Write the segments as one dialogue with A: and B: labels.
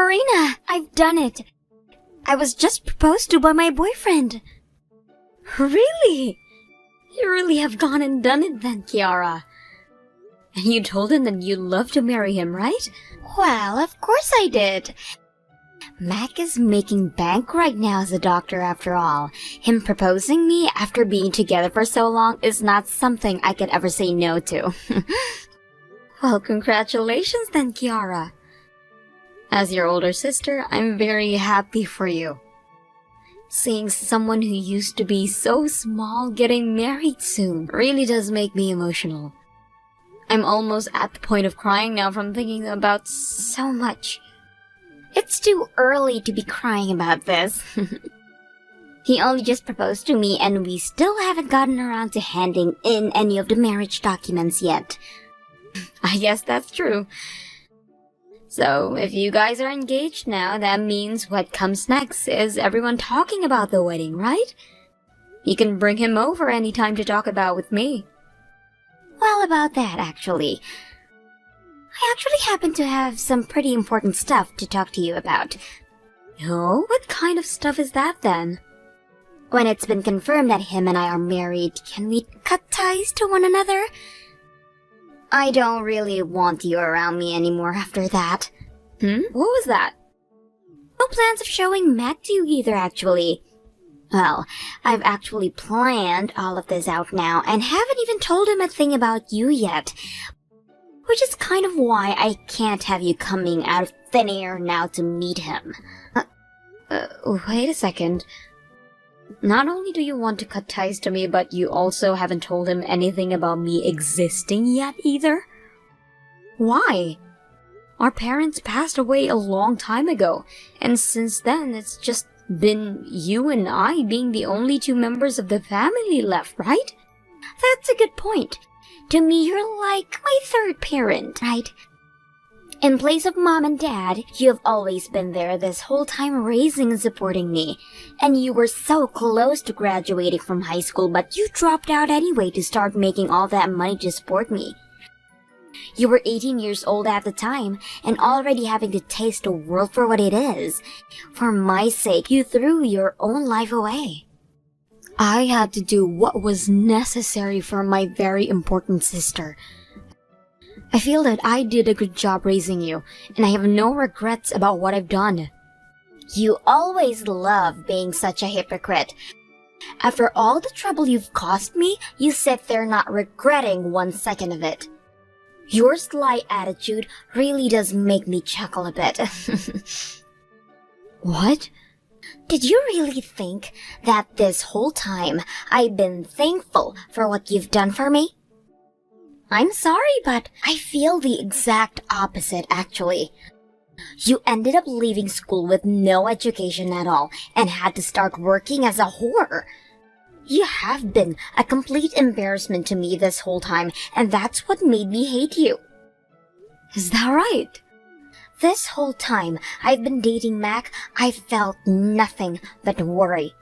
A: Marina, I've done it. I was just proposed to by my boyfriend.
B: Really? You really have gone and done it then, Kiara. And you told him that you'd love to marry him, right?
A: Well, of course I did. Mac is making bank right now as a doctor after all. Him proposing me after being together for so long is not something I could ever say no to.
B: Well, congratulations then, Kiara. As your older sister, I'm very happy for you. Seeing someone who used to be so small getting married soon really does make me emotional. I'm almost at the point of crying now from thinking about so much.
A: It's too early to be crying about this. He only just proposed to me and we still haven't gotten around to handing in any of the marriage documents yet.
B: I guess that's true. So, if you guys are engaged now, that means what comes next is everyone talking about the wedding, right? You can bring him over anytime to talk about with me.
A: Well, about that, actually. I actually happen to have some pretty important stuff to talk to you about.
B: Oh, what kind of stuff is that then?
A: When it's been confirmed that him and I are married, can we cut ties to one another? I don't really want you around me anymore after that.
B: What was that?
A: No plans of showing Mac to you either, actually. Well, I've actually planned all of this out now and haven't even told him a thing about you yet. Which is kind of why I can't have you coming out of thin air now to meet him.
B: Wait a second. Not only do you want to cut ties to me, but you also haven't told him anything about me existing yet either? Why? Our parents passed away a long time ago, and since then it's just been you and I being the only two members of the family left, right?
A: That's a good point. To me, you're like my third parent, right? In place of mom and dad, you have always been there this whole time raising and supporting me. And you were so close to graduating from high school, but you dropped out anyway to start making all that money to support me. You were 18 years old at the time, and already having to taste the world for what it is. For my sake, you threw your own life away.
B: I had to do what was necessary for my very important sister. I feel that I did a good job raising you, and I have no regrets about what I've done.
A: You always love being such a hypocrite. After all the trouble you've caused me, you sit there not regretting 1 second of it. Your sly attitude really does make me chuckle a bit.
B: What?
A: Did you really think that this whole time I've been thankful for what you've done for me? I'm sorry, but I feel the exact opposite, actually. You ended up leaving school with no education at all and had to start working as a whore. You have been a complete embarrassment to me this whole time, and that's what made me hate you.
B: Is that right?
A: This whole time I've been dating Mac, I felt nothing but worry.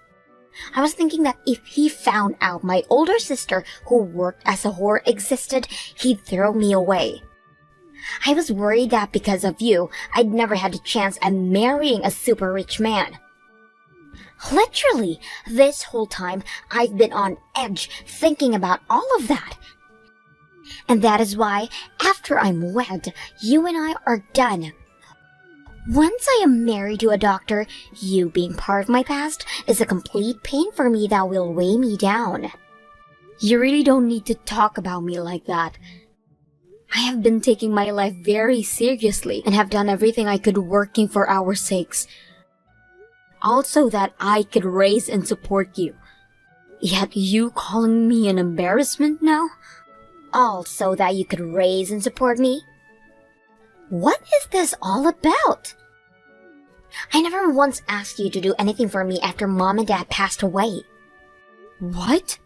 A: I was thinking that if he found out my older sister who worked as a whore existed, he'd throw me away. I was worried that because of you, I'd never had a chance at marrying a super rich man. Literally, this whole time I've been on edge thinking about all of that. And that is why, after I'm wed, you and I are done. Once I am married to a doctor, you being part of my past is a complete pain for me that will weigh me down.
B: You really don't need to talk about me like that. I have been taking my life very seriously and have done everything I could working for our sakes. Also that I could raise and support you. Yet you calling me an embarrassment now?
A: All so that you could raise and support me? What is this all about? I never once asked you to do anything for me after mom and dad passed away.
B: What?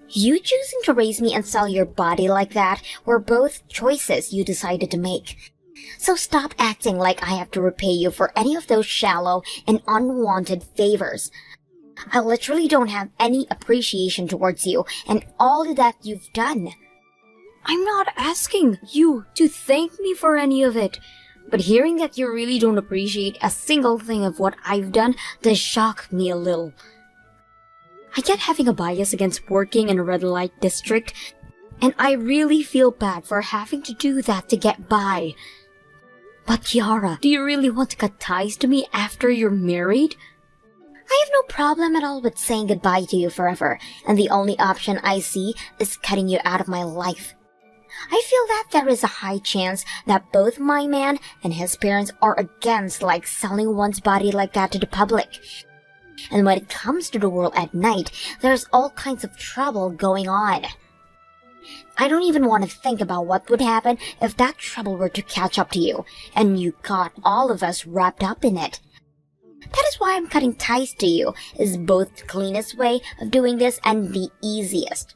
A: You choosing to raise me and sell your body like that were both choices you decided to make. So stop acting like I have to repay you for any of those shallow and unwanted favors. I literally don't have any appreciation towards you and all that you've done.
B: I'm not asking you to thank me for any of it. But hearing that you really don't appreciate a single thing of what I've done does shock me a little. I get having a bias against working in a red light district, and I really feel bad for having to do that to get by. But Kiara, do you really want to cut ties to me after you're married?
A: I have no problem at all with saying goodbye to you forever, and the only option I see is cutting you out of my life. I feel that there is a high chance that both my man and his parents are against selling one's body like that to the public. And when it comes to the world at night, there's all kinds of trouble going on. I don't even want to think about what would happen if that trouble were to catch up to you, and you got all of us wrapped up in it. That is why I'm cutting ties to you, is both the cleanest way of doing this and the easiest.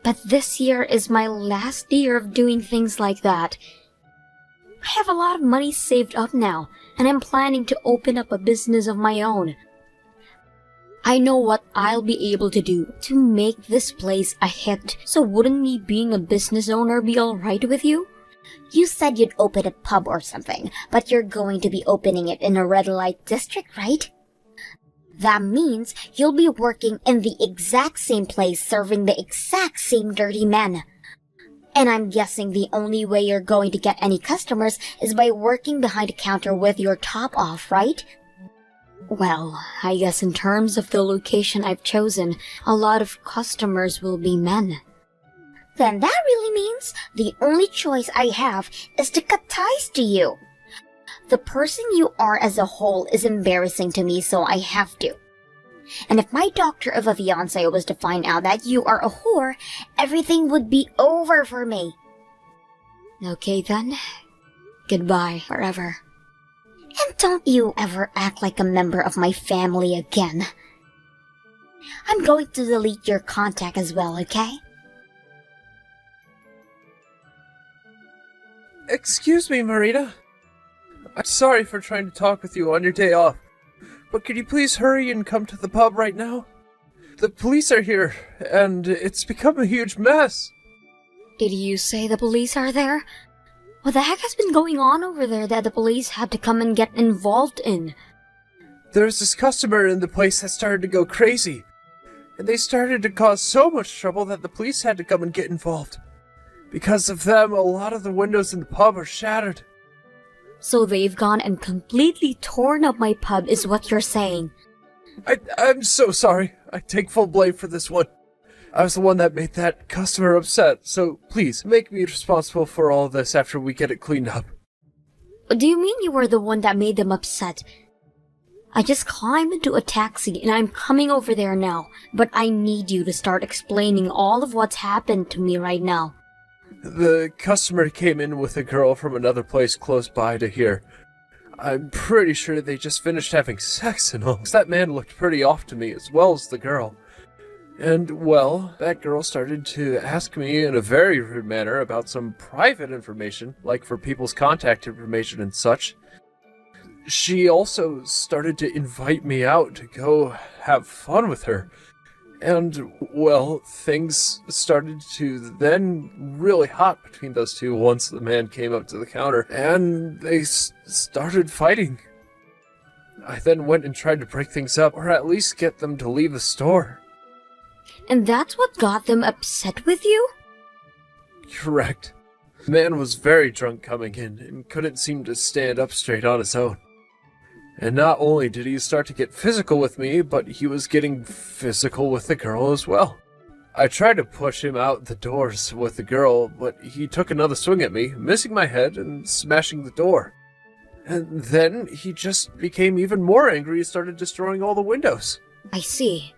B: But this year is my last year of doing things like that. I have a lot of money saved up now, and I'm planning to open up a business of my own. I know what I'll be able to do to make this place a hit, so wouldn't me being a business owner be alright with you?
A: You said you'd open a pub or something, but you're going to be opening it in a red light district, right? That means you'll be working in the exact same place serving the exact same dirty men. And I'm guessing the only way you're going to get any customers is by working behind a counter with your top off, right?
B: Well, I guess in terms of the location I've chosen, a lot of customers will be men.
A: Then that really means the only choice I have is to cut ties to you. The person you are as a whole is embarrassing to me, so I have to. And if my doctor of a fiancé was to find out that you are a whore, everything would be over for me.
B: Okay then. Goodbye forever.
A: And don't you ever act like a member of my family again. I'm going to delete your contact as well, okay?
C: Excuse me, Marita. I'm sorry for trying to talk with you on your day off, but could you please hurry and come to the pub right now? The police are here, and it's become a huge mess.
B: Did you say the police are there? What the heck has been going on over there that the police had to come and get involved in?
C: There's this customer in the place that started to go crazy, and they started to cause so much trouble that the police had to come and get involved. Because of them, a lot of the windows in the pub are shattered.
B: So they've gone and completely torn up my pub is what you're saying.
C: I'm so sorry. I take full blame for this one. I was the one that made that customer upset, so please make me responsible for all of this after we get it cleaned up.
B: Do you mean you were the one that made them upset? I just climbed into a taxi and I'm coming over there now, but I need you to start explaining all of what's happened to me right now.
C: The customer came in with a girl from another place close by to here. I'm pretty sure they just finished having sex and all. That man looked pretty off to me as well as the girl. And, well, that girl started to ask me in a very rude manner about some private information, like for people's contact information and such. She also started to invite me out to go have fun with her. And, well, things started to then really hot between those two once the man came up to the counter, and they started fighting. I then went and tried to break things up, or at least get them to leave the store.
B: And that's what got them upset with you?
C: Correct. The man was very drunk coming in, and couldn't seem to stand up straight on his own. And not only did he start to get physical with me, but he was getting physical with the girl as well. I tried to push him out the doors with the girl, but he took another swing at me, missing my head and smashing the door. And then he just became even more angry and started destroying all the windows.
B: I see.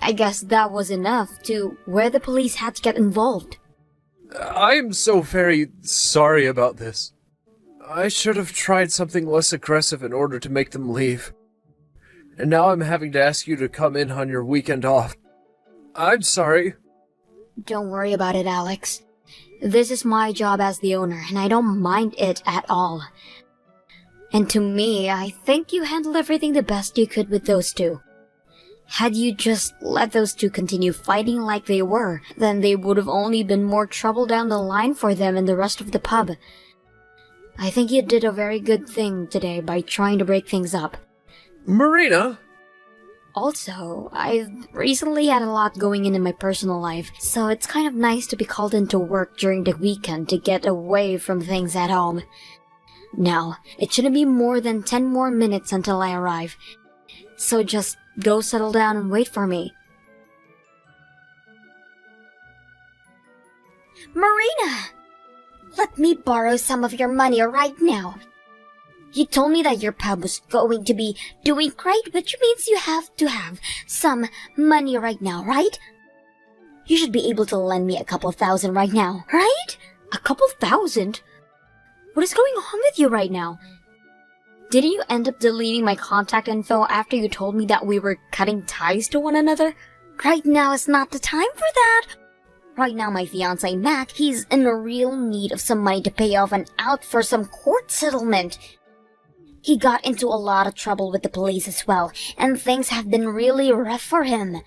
B: I guess that was enough to where the police had to get involved.
C: I'm so very sorry about this. I should have tried something less aggressive in order to make them leave. And now I'm having to ask you to come in on your weekend off. I'm sorry.
B: Don't worry about it, Alex. This is my job as the owner, and I don't mind it at all. And to me, I think you handled everything the best you could with those two. Had you just let those two continue fighting like they were, then they would have only been more trouble down the line for them and the rest of the pub. I think you did a very good thing today by trying to break things up.
C: Marina!
B: Also, I've recently had a lot going in my personal life, so it's kind of nice to be called into work during the weekend to get away from things at home. Now, it shouldn't be more than 10 more minutes until I arrive, so just go settle down and wait for me.
A: Marina! Let me borrow some of your money right now. You told me that your pub was going to be doing great, which means you have to have some money right now, right? You should be able to lend me a couple thousand right now, right?
B: A couple thousand? What is going on with you right now? Didn't you end up deleting my contact info after you told me that we were cutting ties to one another?
A: Right now is not the time for that. Right now, my fiancé Mac, he's in a real need of some money to pay off and out for some court settlement. He got into a lot of trouble with the police as well, and things have been really rough for him.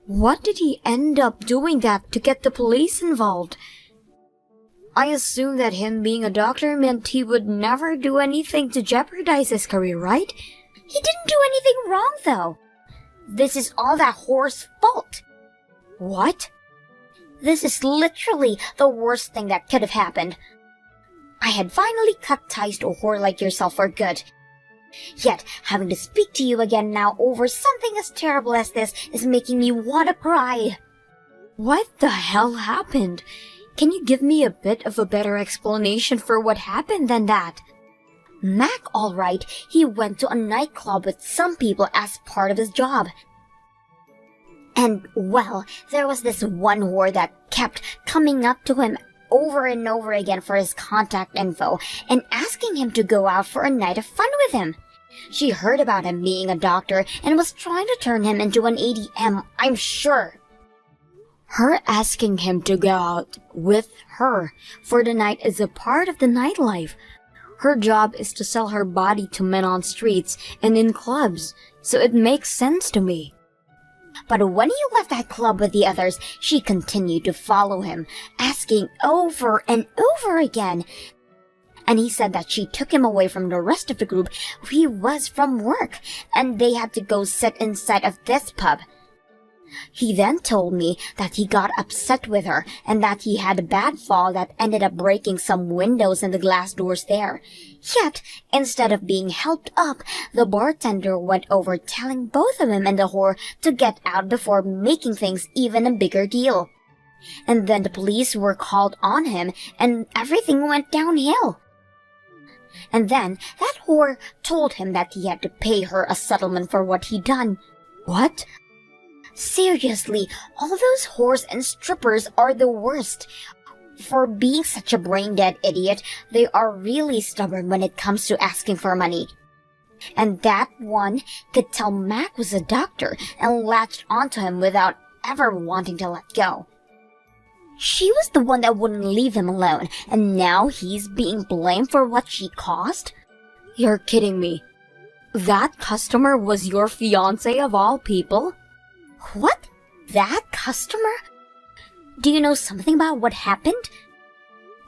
B: What did he end up doing that to get the police involved? I assume that him being a doctor meant he would never do anything to jeopardize his career, right?
A: He didn't do anything wrong, though. This is all that whore's fault.
B: What?
A: This is literally the worst thing that could have happened. I had finally cut ties to a whore like yourself for good. Yet, having to speak to you again now over something as terrible as this is making me want to cry.
B: What the hell happened? Can you give me a bit of a better explanation for what happened than that?
A: Mac, all right, he went to a nightclub with some people as part of his job. And, well, there was this one whore that kept coming up to him over and over again for his contact info and asking him to go out for a night of fun with him. She heard about him being a doctor and was trying to turn him into an ADM, I'm sure.
B: Her asking him to go out with her for the night is a part of the nightlife. Her job is to sell her body to men on streets and in clubs, so it makes sense to me.
A: But when he left that club with the others, she continued to follow him, asking over and over again. And he said that she took him away from the rest of the group he was from work, and they had to go sit inside of this pub. He then told me that he got upset with her and that he had a bad fall that ended up breaking some windows and the glass doors there. Yet, instead of being helped up, the bartender went over telling both of him and the whore to get out before making things even a bigger deal. And then the police were called on him and everything went downhill. And then that whore told him that he had to pay her a settlement for what he'd done.
B: What?
A: Seriously, all those whores and strippers are the worst. For being such a brain-dead idiot, they are really stubborn when it comes to asking for money. And that one could tell Mac was a doctor and latched onto him without ever wanting to let go. She was the one that wouldn't leave him alone, and now he's being blamed for what she caused?
B: You're kidding me. That customer was your fiancé of all people?
A: What? That customer? Do you know something about what happened?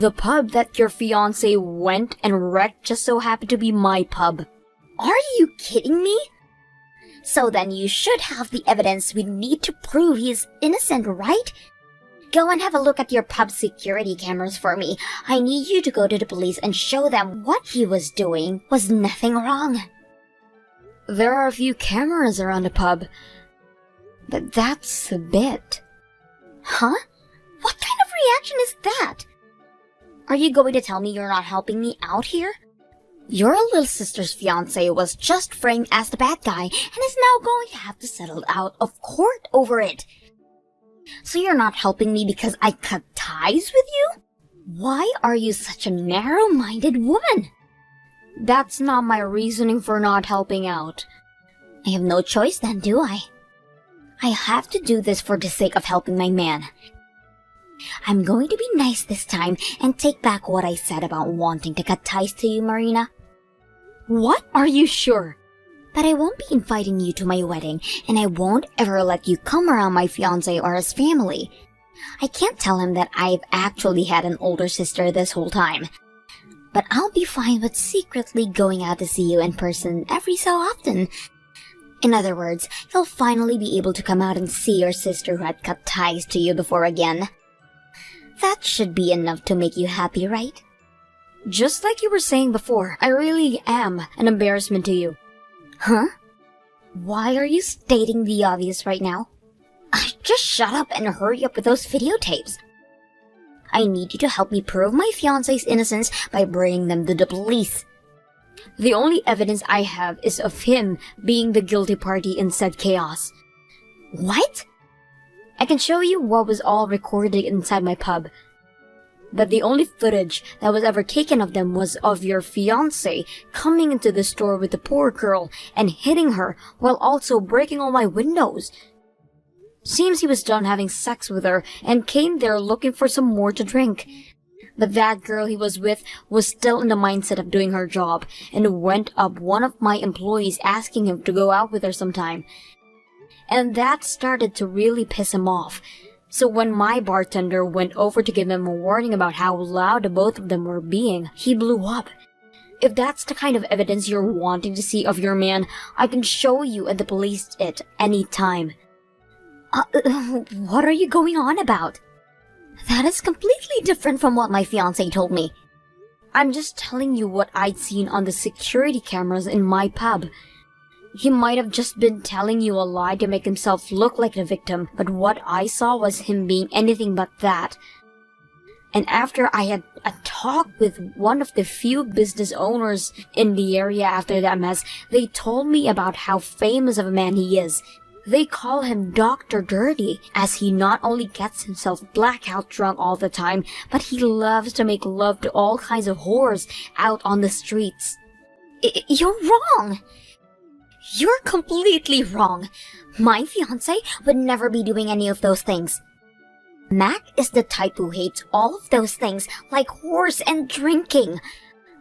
B: The pub that your fiancé went and wrecked just so happened to be my pub.
A: Are you kidding me? So then you should have the evidence we need to prove he's innocent, right? Go and have a look at your pub security cameras for me. I need you to go to the police and show them what he was doing was nothing wrong.
B: There are a few cameras around the pub, but that's a bit.
A: Huh? What kind of reaction is that? Are you going to tell me you're not helping me out here? Your little sister's fiancé was just framed as the bad guy and is now going to have to settle out of court over it. So you're not helping me because I cut ties with you? Why are you such a narrow-minded woman?
B: That's not my reasoning for not helping out.
A: I have no choice then, do I? I have to do this for the sake of helping my man. I'm going to be nice this time and take back what I said about wanting to cut ties to you, Marina.
B: What? Are you sure?
A: But I won't be inviting you to my wedding, and I won't ever let you come around my fiancé or his family. I can't tell him that I've actually had an older sister this whole time. but I'll be fine with secretly going out to see you in person every so often. In other words, you'll finally be able to come out and see your sister who had cut ties to you before again. That should be enough to make you happy, right?
B: Just like you were saying before, I really am an embarrassment to you.
A: Huh? Why are you stating the obvious right now? Just shut up and hurry up with those videotapes. I need you to help me prove my fiancé's innocence by bringing them to the police.
B: The only evidence I have is of him being the guilty party in said chaos.
A: What?
B: I can show you what was all recorded inside my pub. But the only footage that was ever taken of them was of your fiancé coming into the store with the poor girl and hitting her while also breaking all my windows. Seems he was done having sex with her and came there looking for some more to drink. But that girl he was with was still in the mindset of doing her job and went up one of my employees asking him to go out with her sometime. And that started to really piss him off. So when my bartender went over to give him a warning about how loud the both of them were being, he blew up. If that's the kind of evidence you're wanting to see of your man, I can show you at the police it any time.
A: What are you going on about? That is completely different from what my fiancé told me.
B: I'm just telling you what I'd seen on the security cameras in my pub. He might have just been telling you a lie to make himself look like the victim, but what I saw was him being anything but that. And after I had a talk with one of the few business owners in the area after that mess, they told me about how famous of a man he is. They call him Dr. Dirty, as he not only gets himself blackout drunk all the time, but he loves to make love to all kinds of whores out on the streets.
A: You're wrong! You're completely wrong. My fiancé would never be doing any of those things. Mac is the type who hates all of those things, like whores and drinking.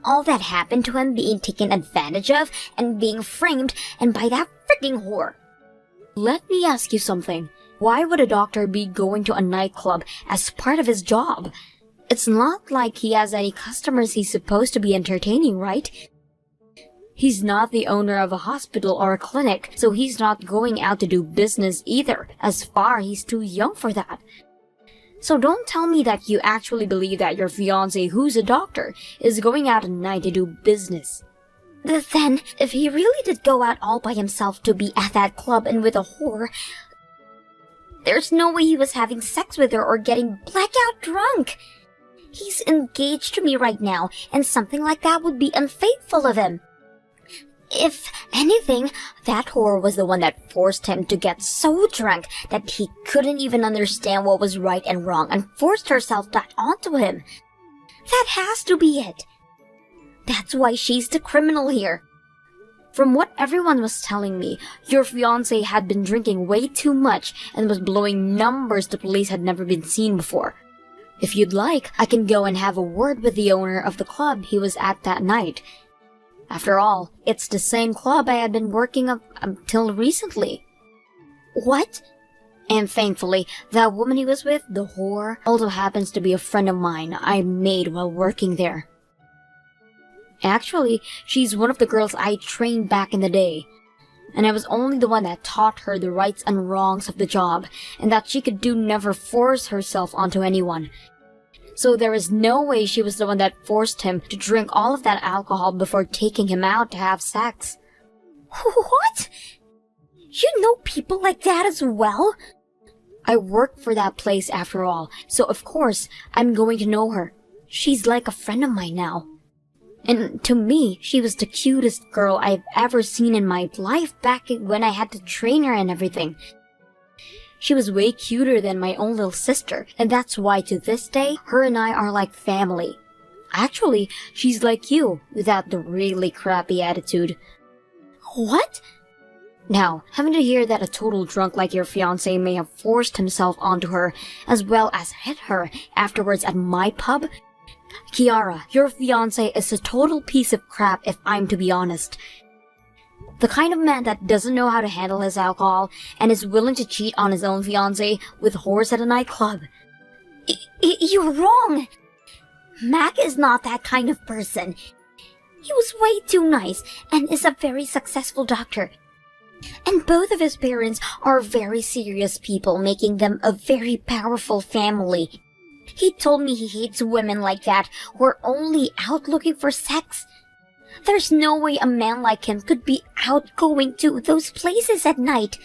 A: All that happened to him being taken advantage of and being framed, and by that freaking whore.
B: Let me ask you something. Why would a doctor be going to a nightclub as part of his job? It's not like he has any customers he's supposed to be entertaining, right? He's not the owner of a hospital or a clinic, so he's not going out to do business either. As far, he's too young for that. So don't tell me that you actually believe that your fiancé, who's a doctor, is going out at night to do business.
A: Then, if he really did go out all by himself to be at that club and with a whore, there's no way he was having sex with her or getting blackout drunk. He's engaged to me right now, and something like that would be unfaithful of him. If anything, that whore was the one that forced him to get so drunk that he couldn't even understand what was right and wrong and forced herself back onto him. That has to be it. That's why she's the criminal here.
B: From what everyone was telling me, your fiancé had been drinking way too much and was blowing numbers the police had never been seen before. If you'd like, I can go and have a word with the owner of the club he was at that night. After all, it's the same club I had been working up until recently.
A: What?
B: And thankfully, that woman he was with, the whore, also happens to be a friend of mine I made while working there. Actually, she's one of the girls I trained back in the day. And I was only the one that taught her the rights and wrongs of the job, and that she could never force herself onto anyone. So there is no way she was the one that forced him to drink all of that alcohol before taking him out to have sex.
A: What? You know people like that as well?
B: I work for that place after all, so of course I'm going to know her. She's like a friend of mine now. And to me, she was the cutest girl I've ever seen in my life back when I had to train her and everything. She was way cuter than my own little sister, and that's why to this day, her and I are like family. Actually, she's like you, without the really crappy attitude.
A: What?
B: Now, having to hear that a total drunk like your fiancé may have forced himself onto her, as well as hit her afterwards at my pub? Kiara, your fiancé is a total piece of crap if I'm to be honest. The kind of man that doesn't know how to handle his alcohol and is willing to cheat on his own fiancé with whores at a nightclub.
A: You're wrong! Mac is not that kind of person. He was way too nice and is a very successful doctor. And both of his parents are very serious people, making them a very powerful family. He told me he hates women like that who are only out looking for sex. There's no way a man like him could be out going to those places at night.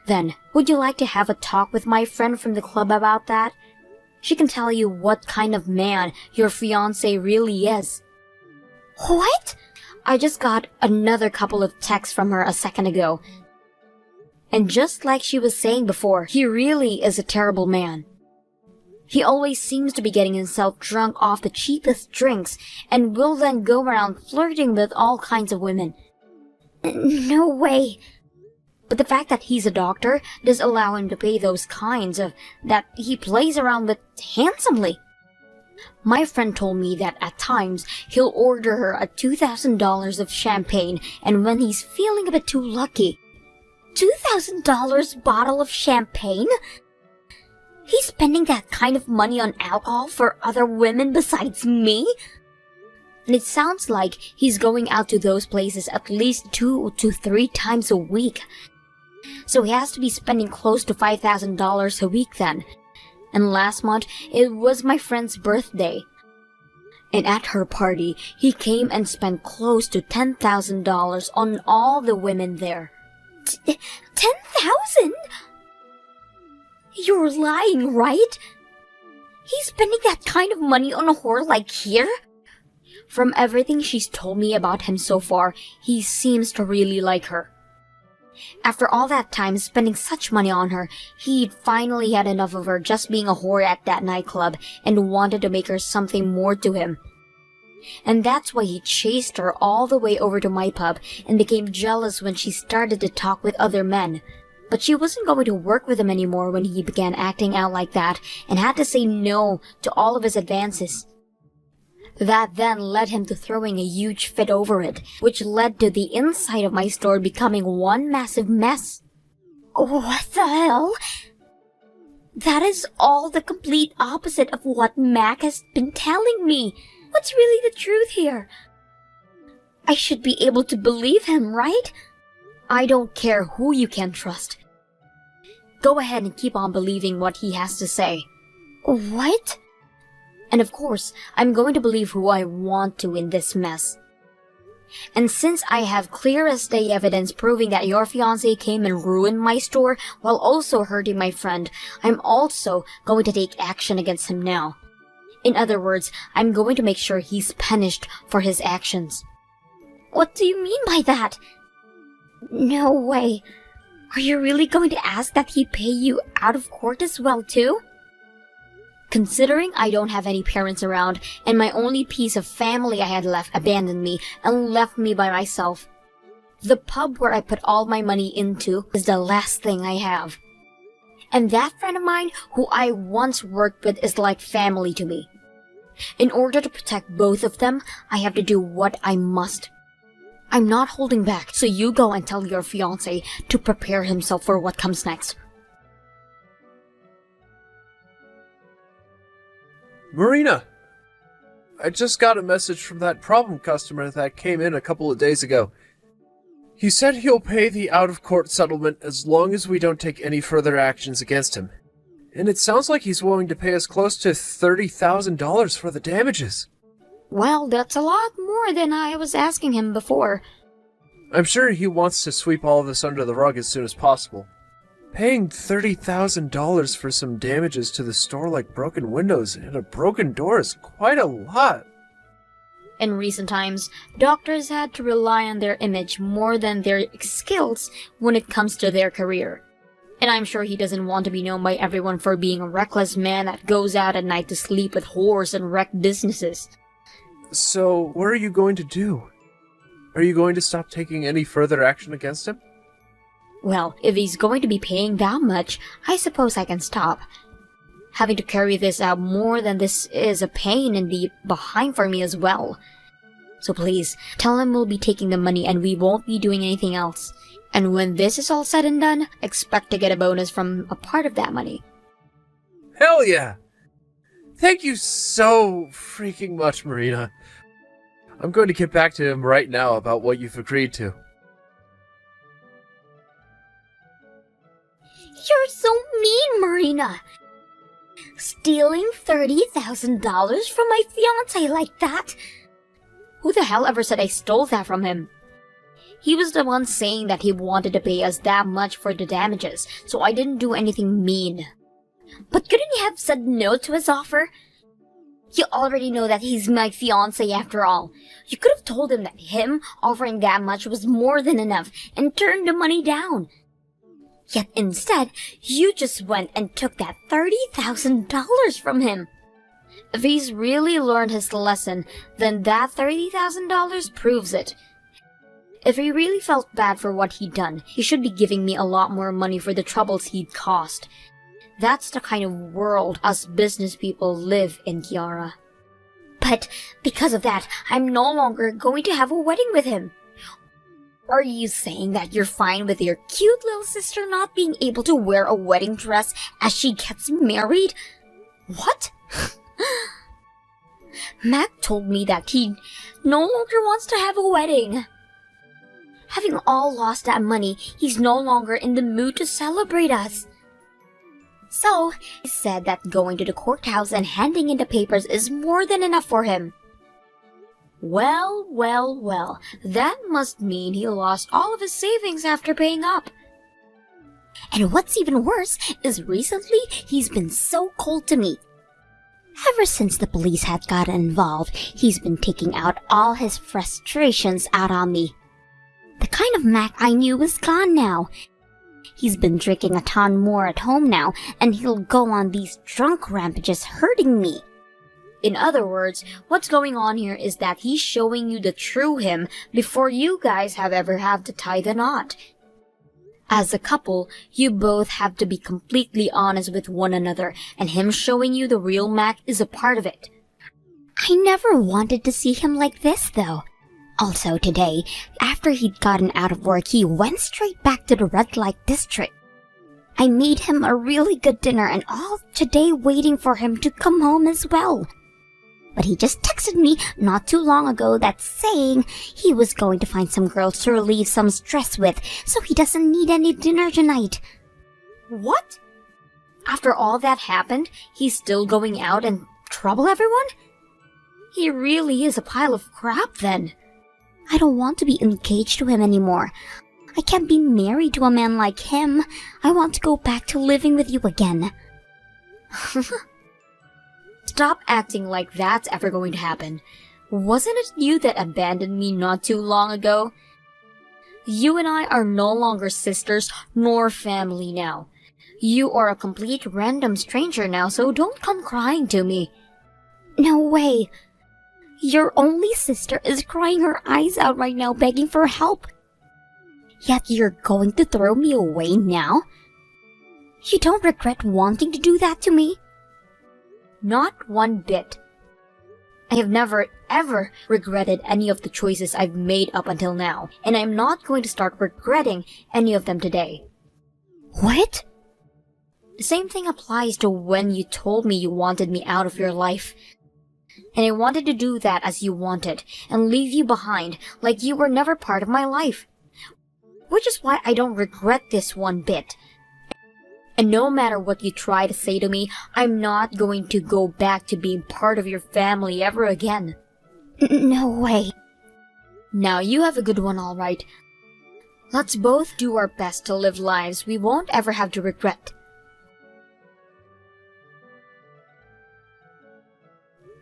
B: Then, would you like to have a talk with my friend from the club about that? She can tell you what kind of man your fiancé really is.
A: What?
B: I just got another couple of texts from her a second ago. And just like she was saying before, he really is a terrible man. He always seems to be getting himself drunk off the cheapest drinks and will then go around flirting with all kinds of women.
A: No way.
B: But the fact that he's a doctor does allow him to pay those kinds of that he plays around with handsomely. My friend told me that at times he'll order her a $2,000 of champagne, and when he's feeling a bit too lucky,
A: $2,000 bottle of champagne? He's spending that kind of money on alcohol for other women besides me?
B: And it sounds like he's going out to those places at least 2 to 3 times a week. So he has to be spending close to $5,000 a week then. And last month, it was my friend's birthday. And at her party, he came and spent close to $10,000 on all the women there.
A: 10,000? You're lying, right? He's spending that kind of money on a whore like here?
B: From everything she's told me about him so far, he seems to really like her. After all that time spending such money on her, he'd finally had enough of her just being a whore at that nightclub and wanted to make her something more to him. And that's why he chased her all the way over to my pub and became jealous when she started to talk with other men. But she wasn't going to work with him anymore when he began acting out like that and had to say no to all of his advances. That then led him to throwing a huge fit over it, which led to the inside of my store becoming one massive mess.
A: What the hell? That is all the complete opposite of what Mac has been telling me. What's really the truth here? I should be able to believe him, right?
B: I don't care who you can trust. Go ahead and keep on believing what he has to say.
A: What?
B: And of course, I'm going to believe who I want to in this mess. And since I have clear as day evidence proving that your fiancé came and ruined my store while also hurting my friend, I'm also going to take action against him now. In other words, I'm going to make sure he's punished for his actions.
A: What do you mean by that? No way. Are you really going to ask that he pay you out of court as well, too?
B: Considering I don't have any parents around and my only piece of family I had left abandoned me and left me by myself, the pub where I put all my money into is the last thing I have. And that friend of mine who I once worked with is like family to me. In order to protect both of them, I have to do what I must. I'm not holding back, so you go and tell your fiancé to prepare himself for what comes next.
C: Marina! I just got a message from that problem customer that came in a couple of days ago. He said he'll pay the out-of-court settlement as long as we don't take any further actions against him. And it sounds like he's willing to pay us close to $30,000 for the damages.
B: Well, that's a lot more than I was asking him before.
C: I'm sure he wants to sweep all of this under the rug as soon as possible. Paying $30,000 for some damages to the store like broken windows and a broken door is quite a lot.
B: In recent times, doctors had to rely on their image more than their skills when it comes to their career. And I'm sure he doesn't want to be known by everyone for being a reckless man that goes out at night to sleep with whores and wreck businesses.
C: So, what are you going to do? Are you going to stop taking any further action against him?
B: Well, if he's going to be paying that much, I suppose I can stop. Having to carry this out more than this is a pain in the behind for me as well. So please, tell him we'll be taking the money and we won't be doing anything else. And when this is all said and done, expect to get a bonus from a part of that money.
C: Hell yeah! Thank you so freaking much, Marina. I'm going to get back to him right now about what you've agreed to.
A: You're so mean, Marina. Stealing $30,000 from my fiancé like that?
B: Who the hell ever said I stole that from him? He was the one saying that he wanted to pay us that much for the damages, so I didn't do anything mean.
A: But couldn't you have said no to his offer? You already know that he's my fiancé after all. You could have told him that him offering that much was more than enough and turned the money down. Yet instead, you just went and took that $30,000 from him.
B: If he's really learned his lesson, then that $30,000 proves it. If he really felt bad for what he'd done, he should be giving me a lot more money for the troubles he'd caused. That's the kind of world us business people live in, Kiara.
A: But because of that, I'm no longer going to have a wedding with him. Are you saying that you're fine with your cute little sister not being able to wear a wedding dress as she gets married? What? Mac told me that he no longer wants to have a wedding. Having all lost that money, he's no longer in the mood to celebrate us. So, he said that going to the courthouse and handing in the papers is more than enough for him.
B: Well, well, well, that must mean he lost all of his savings after paying up.
A: And what's even worse is recently he's been so cold to me. Ever since the police had gotten involved, he's been taking out all his frustrations out on me. The kind of Mac I knew is gone now. He's been drinking a ton more at home now, and he'll go on these drunk rampages hurting me.
B: In other words, what's going on here is that he's showing you the true him before you guys have ever had to tie the knot. As a couple, you both have to be completely honest with one another, and him showing you the real Mac is a part of it.
A: I never wanted to see him like this, though. Also today, after he'd gotten out of work, he went straight back to the red light district. I made him a really good dinner and all today waiting for him to come home as well. But he just texted me not too long ago that saying he was going to find some girls to relieve some stress with, so he doesn't need any dinner tonight.
B: What? After all that happened, he's still going out and trouble everyone? He really is a pile of crap then.
A: I don't want to be engaged to him anymore. I can't be married to a man like him. I want to go back to living with you again.
B: Stop acting like that's ever going to happen. Wasn't it you that abandoned me not too long ago? You and I are no longer sisters nor family now. You are a complete random stranger now, so don't come crying to me.
A: No way. Your only sister is crying her eyes out right now begging for help. Yet you're going to throw me away now? You don't regret wanting to do that to me?
B: Not one bit. I have never, ever regretted any of the choices I've made up until now, and I'm not going to start regretting any of them today.
A: What?
B: The same thing applies to when you told me you wanted me out of your life. And I wanted to do that as you wanted, and leave you behind like you were never part of my life. Which is why I don't regret this one bit. And no matter what you try to say to me, I'm not going to go back to being part of your family ever again.
A: No way.
B: Now you have a good one, all right. Let's both do our best to live lives we won't ever have to regret.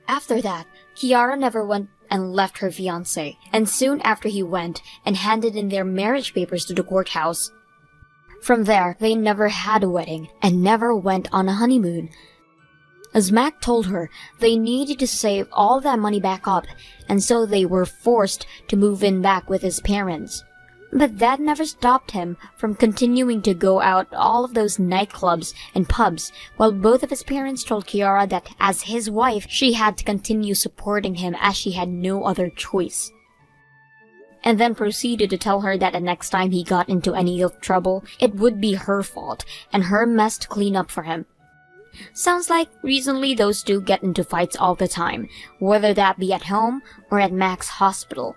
B: After that, Kiara never went and left her fiancé, and soon after he went and handed in their marriage papers to the courthouse. From there, they never had a wedding and never went on a honeymoon. As Mac told her, they needed to save all that money back up, and so they were forced to move in back with his parents. But that never stopped him from continuing to go out all of those nightclubs and pubs, while both of his parents told Kiara that as his wife, she had to continue supporting him as she had no other choice. And then proceeded to tell her that the next time he got into any of trouble, it would be her fault and her mess to clean up for him. Sounds like recently those two get into fights all the time, whether that be at home or at Mac's hospital.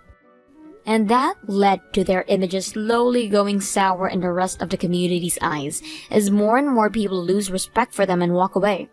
B: And that led to their images slowly going sour in the rest of the community's eyes, as more and more people lose respect for them and walk away.